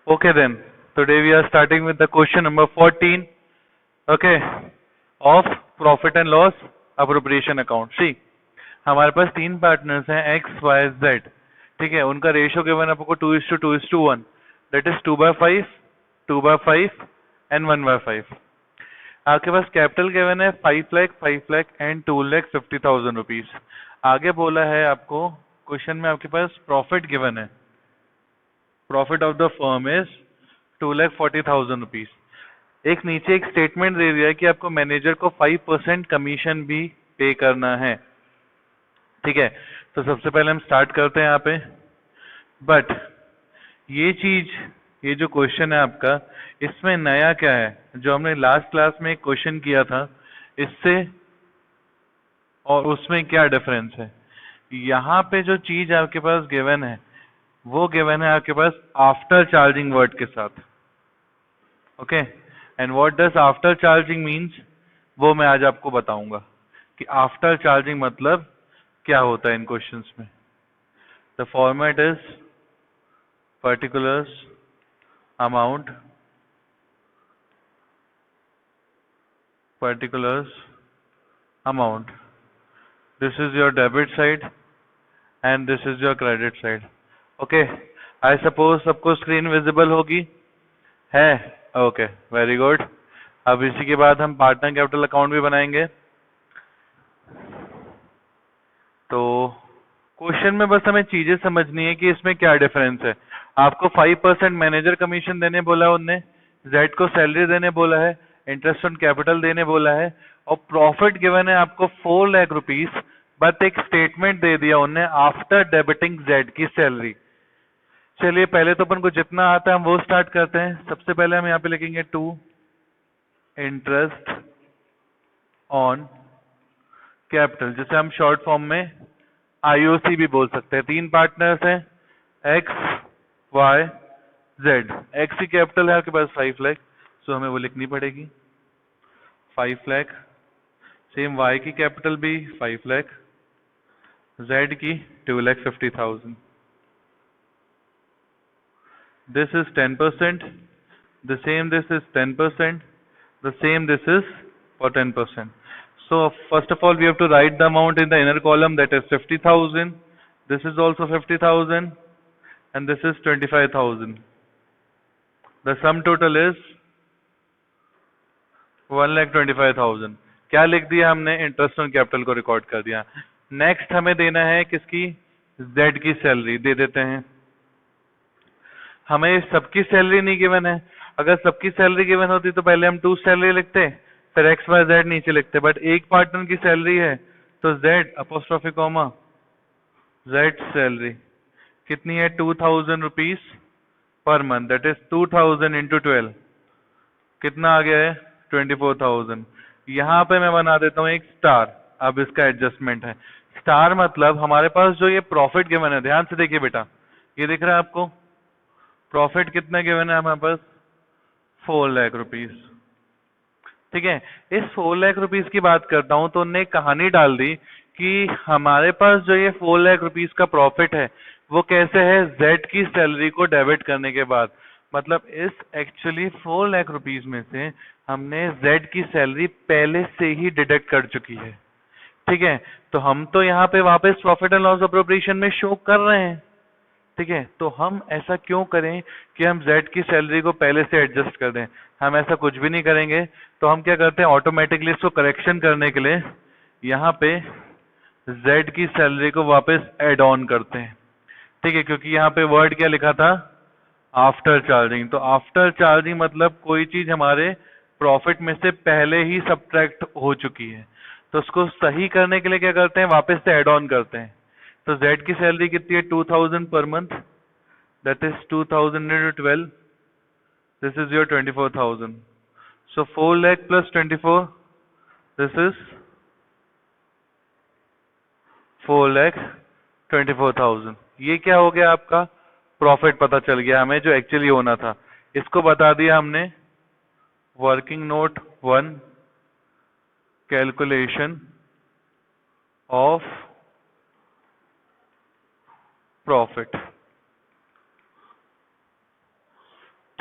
Okay then. Today we are starting with the question number 14. Okay. Of profit and loss appropriation account. See, हमारे पास तीन partners हैं X, Y, Z. ठीक है, उनका ratio given आपको 2:2:1. That is 2/5, 2/5 and 1/5. आपके पास capital given है 5 lakh, 5 lakh and 2,50,000 rupees. आगे बोला है आपको क्वेश्चन में आपके पास प्रॉफिट गिवन है. Profit of the firm is 2,40,000 rupees. एक नीचे एक स्टेटमेंट दे दिया है कि आपको मैनेजर को 5% कमीशन भी पे करना है. ठीक है, तो सबसे पहले हम स्टार्ट करते हैं यहाँ पे. बट ये जो क्वेश्चन है आपका, इसमें नया क्या है? जो हमने लास्ट क्लास में एक क्वेश्चन किया था इससे और उसमें क्या डिफरेंस है? यहाँ पे जो चीज आपके पास गिवन है वो गिवन है आपके पास आफ्टर चार्जिंग वर्ड के साथ. Okay, and what does after charging means, वो मैं आज आपको बताऊंगा कि आफ्टर चार्जिंग मतलब क्या होता है इन क्वेश्चंस में. The format is particulars amount, this is your debit side and this is your credit side. Okay, I suppose सबको स्क्रीन विजिबल होगी है. Okay, very good. अब इसी के बाद हम पार्टनर कैपिटल अकाउंट भी बनाएंगे. तो क्वेश्चन में बस हमें चीजें समझनी है कि इसमें क्या डिफरेंस है. आपको 5% मैनेजर कमीशन देने बोला उनने, जेड को सैलरी देने बोला है, इंटरेस्ट ऑन कैपिटल देने बोला है, और प्रॉफिट गिवन है आपको 4 लाख रुपीस. बट एक स्टेटमेंट दे दिया उनने आफ्टर डेबिटिंग जेड की सैलरी. चलिए पहले तो अपन को जितना आता है हम वो स्टार्ट करते हैं. सबसे पहले हम यहाँ पे लिखेंगे 2 इंटरेस्ट ऑन कैपिटल, जिसे हम शॉर्ट फॉर्म में आईओसी भी बोल सकते हैं. तीन पार्टनर्स हैं एक्स, वाई, जेड. एक्स की कैपिटल है आपके पास 5 लाख, सो हमें वो लिखनी पड़ेगी 5 लाख. सेम वाई की कैपिटल भी 5 लाख, जेड की 2,50,000. This is 10%, the same this is 10%, the same this is for 10%. So first of all we have to write the amount in the inner column, that is 50,000. This is also 50,000 and this is 25,000. The sum total is 1,25,000. क्या लिख दिया हमने? Interest on capital को record कर दिया. Next हमें देना है किसकी? जेड की सैलरी दे देते हैं. हमें सबकी सैलरी नहीं गिवन है. अगर सबकी सैलरी गिवन होती तो पहले हम 2 सैलरी लिखते, फिर एक्स वाई जेड नीचे लिखते. बट एक पार्टनर की सैलरी है तो Z apostrophe comma Z salary कितनी है? 2,000 rupees per month. That is 2,000 into 12. कितना आ गया है? 24,000. यहाँ पे मैं बना देता हूँ एक स्टार. अब इसका एडजस्टमेंट है. स्टार मतलब हमारे पास जो ये प्रॉफिट गिवन है, ध्यान से देखिए बेटा, ये दिख रहा है आपको? प्रॉफिट कितना गिवन है हमारे पास? 4 लाख रुपीज. ठीक है, इस 4 लाख रुपीज की बात करता हूं तो उनने कहानी डाल दी कि हमारे पास जो ये 4 लाख रुपीज का प्रॉफिट है वो कैसे है? जेड की सैलरी को डेबिट करने के बाद. मतलब इस एक्चुअली 4 लाख रुपीज में से हमने जेड की सैलरी पहले से ही डिडक्ट कर चुकी है. ठीक है, तो हम तो यहाँ पे वापस प्रॉफिट एंड लॉस अप्रोप्रिएशन में शो कर रहे हैं. ठीक है, तो हम ऐसा क्यों करें कि हम जेड की सैलरी को पहले से एडजस्ट कर दें? हम ऐसा कुछ भी नहीं करेंगे. तो हम क्या करते हैं, ऑटोमेटिकली इसको करेक्शन करने के लिए यहाँ पे जेड की सैलरी को वापस एड ऑन करते हैं. ठीक है, क्योंकि यहाँ पे वर्ड क्या लिखा था? After charging. तो आफ्टर चार्जिंग मतलब कोई चीज हमारे प्रॉफिट में से पहले ही सब्ट्रैक्ट हो चुकी है. तो उसको सही करने के लिए क्या करते हैं? वापस से एड ऑन करते हैं. तो जेड की सैलरी कितनी है? 2,000 per month. That is 2,000 into 12. This is your 24,000. So 4 lakh plus 24. This is 4,24,000. ये क्या हो गया आपका? प्रॉफिट पता चल गया हमें जो एक्चुअली होना था. इसको बता दिया हमने working note 1, calculation of profit.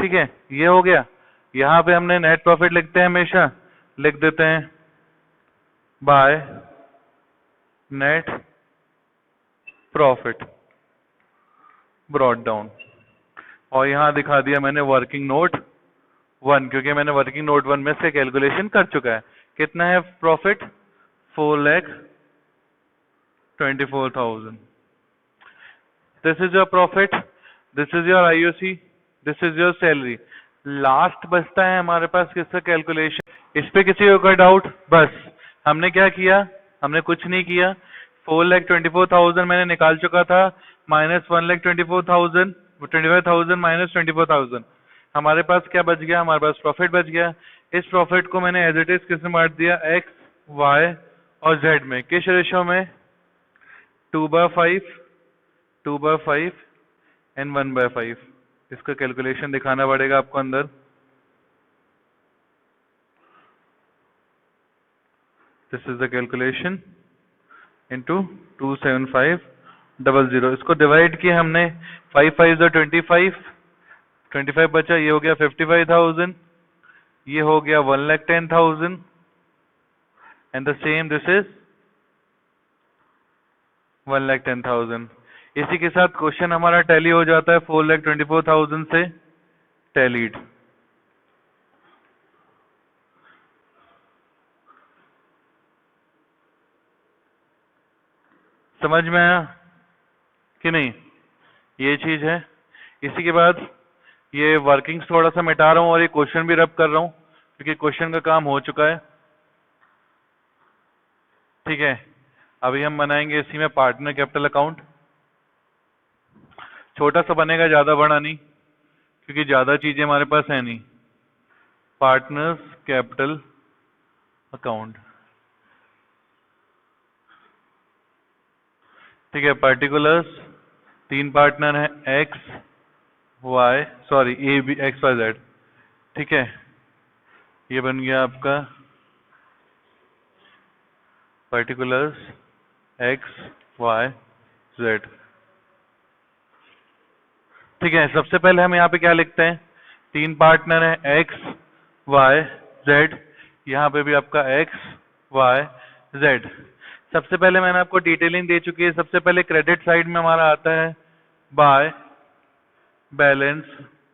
ठीक है, ये हो गया। यहाँ पे हमने नेट प्रॉफिट लिखते हैं, हमेशा लिख देते हैं by net profit brought down, और यहाँ दिखा दिया मैंने वर्किंग नोट 1, क्योंकि मैंने वर्किंग नोट 1 में से कैलकुलेशन कर चुका है। कितना है profit? 4,24,000। This is your profit, this is your IOC, this is your salary. Last बचता है हमारे पास किसका कैलकुलेशन? इस पे किसी को कोई डाउट? बस हमने क्या किया, हमने कुछ नहीं किया। 4,24,000 मैंने निकाल चुका था, माइनस 1,24,000, 25,000 माइनस 24,000, हमारे पास क्या बच गया? हमारे पास प्रॉफिट बच गया। इस प्रॉफिट को मैंने एज इट इज किसमें बांट दिया? एक्स, वाई और जेड में। किस रेशो में? 2/5, 2/5 एंड 1/5। इसका कैलकुलेशन दिखाना पड़ेगा आपको अंदर। This is the calculation into 27500। इसको डिवाइड किया हमने, 5 5 25, 25 बचा, ये हो गया 55,000, ये हो गया 1,10,000 and the same this is 1,10,000। इसी के साथ क्वेश्चन हमारा टैली हो जाता है 4,24,000 से टैलीड। समझ में आया कि नहीं? ये चीज है। इसी के बाद ये वर्किंग्स थोड़ा सा मिटा रहा हूं और ये क्वेश्चन भी रब कर रहा हूं, क्योंकि क्वेश्चन का काम हो चुका है। ठीक है, अभी हम बनाएंगे इसी में पार्टनर कैपिटल अकाउंट। छोटा सा बनेगा, ज्यादा बड़ा नहीं, क्योंकि ज्यादा चीजें हमारे पास है नहीं। पार्टनर्स कैपिटल अकाउंट, ठीक है। पर्टिकुलर्स, 3 पार्टनर है, X Y, sorry A B, X Y Z, ठीक है। ये बन गया आपका पर्टिकुलर्स एक्स वाई जेड, ठीक है। सबसे पहले हम यहाँ पे क्या लिखते हैं? 3 पार्टनर है, एक्स वाई जेड, यहाँ पे भी आपका एक्स वाई जेड। सबसे पहले मैंने आपको डिटेलिंग दे चुकी है। सबसे पहले क्रेडिट साइड में हमारा आता है बाय बैलेंस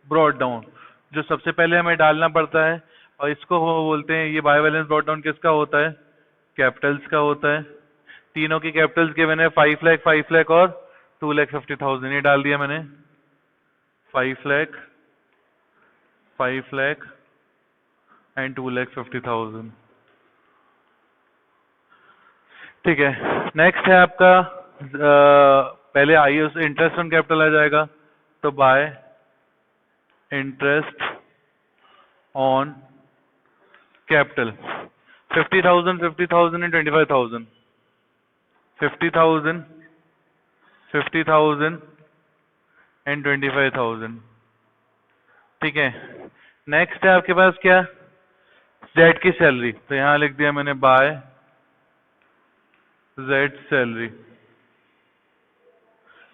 ब्रॉट डाउन, जो सबसे पहले हमें डालना पड़ता है, और इसको वो बोलते हैं, ये बाय बैलेंस ब्रॉट डाउन किसका होता है? कैपिटल्स का होता है। तीनों की कैपिटल्स गिवन है 5 लाख, 5 लाख और 2,50,000। ये डाल दिया मैंने, 5 लाख, 5 लाख एंड 2,50,000, ठीक है। नेक्स्ट है आपका पहले आईओ इंटरेस्ट ऑन कैपिटल आ जाएगा, तो bye interest on capital 50,000, 50,000 and 25,000, 50,000, 50,000 and 25,000, ठीक है। नेक्स्ट है आपके पास क्या? जेड की सैलरी, तो यहां लिख दिया मैंने बाय जेड सैलरी।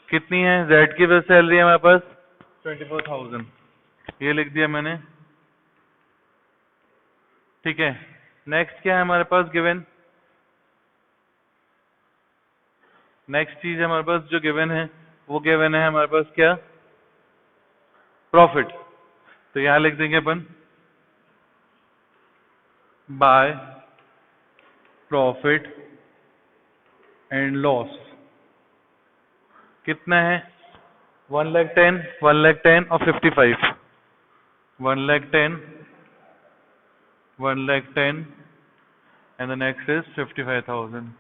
कितनी है जेड की बस सैलरी है हमारे पास? 24,000, ये लिख दिया मैंने, ठीक है। नेक्स्ट क्या है हमारे पास गिवन? नेक्स्ट चीज हमारे पास जो गिवन है, वो गिवन है हमारे पास क्या? प्रॉफिट। तो यहां लिख देंगे अपन बाय प्रॉफिट एंड लॉस। कितना है? 1,10,000, 1,10,000 और 55, 1,10,000, 1,10,000 एंड द नेक्स्ट इज 55,000,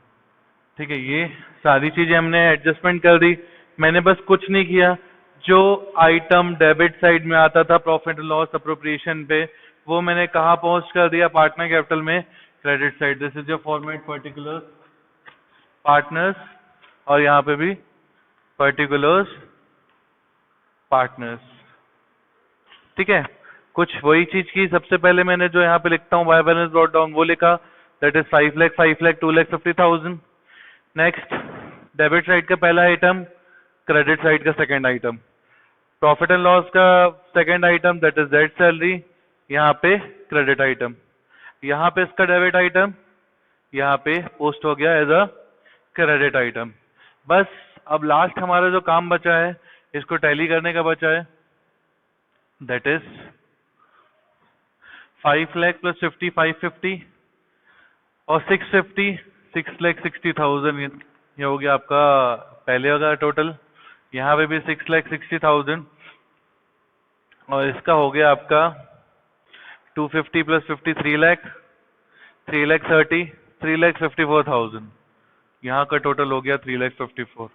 ठीक है। ये सारी चीजें हमने एडजस्टमेंट कर दी। मैंने बस कुछ नहीं किया, जो आइटम डेबिट साइड में आता था प्रॉफिट लॉस अप्रोप्रिएशन पे, वो मैंने कहा पोस्ट कर दिया पार्टनर कैपिटल में, credit side. This is your format particular partners, और यहाँ पे भी पर्टिकुलर्स पार्टनर्स, ठीक है। कुछ वही चीज की, सबसे पहले मैंने जो यहाँ पे लिखता हूँ बाय बैलेंस ब्रॉट डाउन, वो लिखा, that is 5 lakh, 5 lakh, 2,50,000। Next debit side का पहला आइटम, क्रेडिट साइड का second item. Profit and loss का second item that is Z salary, यहाँ पे क्रेडिट आइटम, यहाँ पे इसका डेबिट आइटम, यहाँ पे पोस्ट हो गया एज अ क्रेडिट आइटम। बस अब लास्ट हमारा जो काम बचा है इसको टैली करने का बचा है, दैट इज 5 लाख प्लस 50 550 और 650 6,60,000, ये हो गया आपका पहले होगा टोटल। यहाँ पे भी 6,60,000 और इसका हो गया आपका 250 प्लस 50 3,30,000 3,54,000, यहाँ का टोटल हो गया 3,54,000।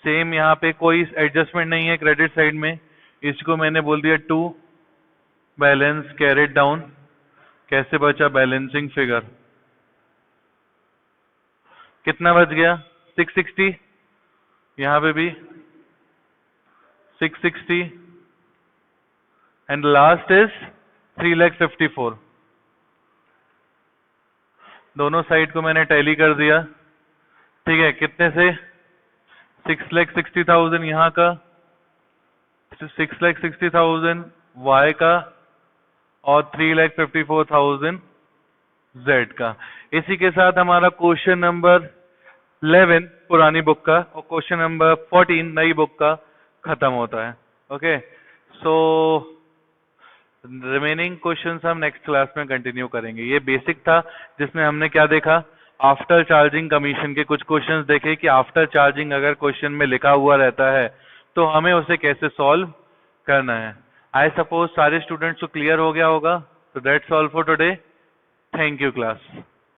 सेम यहाँ पे कोई एडजस्टमेंट नहीं है क्रेडिट साइड में, इसको मैंने बोल दिया टू बैलेंस कैरेट डाउन। कैसे बचा बैलेंसिंग फिगर, कितना बच गया 660, यहाँ पे भी 660 एंड लास्ट इज 3,54,000। दोनों साइड को मैंने टैली कर दिया, ठीक है। कितने से 6,60,000 यहाँ का, 6,60,000 वाई का और 3,54,000 जेड का। इसी के साथ हमारा क्वेश्चन नंबर 11 पुरानी बुक का और क्वेश्चन नंबर 14 नई बुक का खत्म होता है। ओके, सो रिमेनिंग क्वेश्चंस हम नेक्स्ट क्लास में कंटिन्यू करेंगे। ये बेसिक था जिसमें हमने क्या देखा, आफ्टर चार्जिंग कमीशन के कुछ क्वेश्चंस देखे कि आफ्टर चार्जिंग अगर क्वेश्चन में लिखा हुआ रहता है तो हमें उसे कैसे सॉल्व करना है। आई सपोज सारे स्टूडेंट्स को क्लियर हो गया होगा। तो that's all for today, thank you class.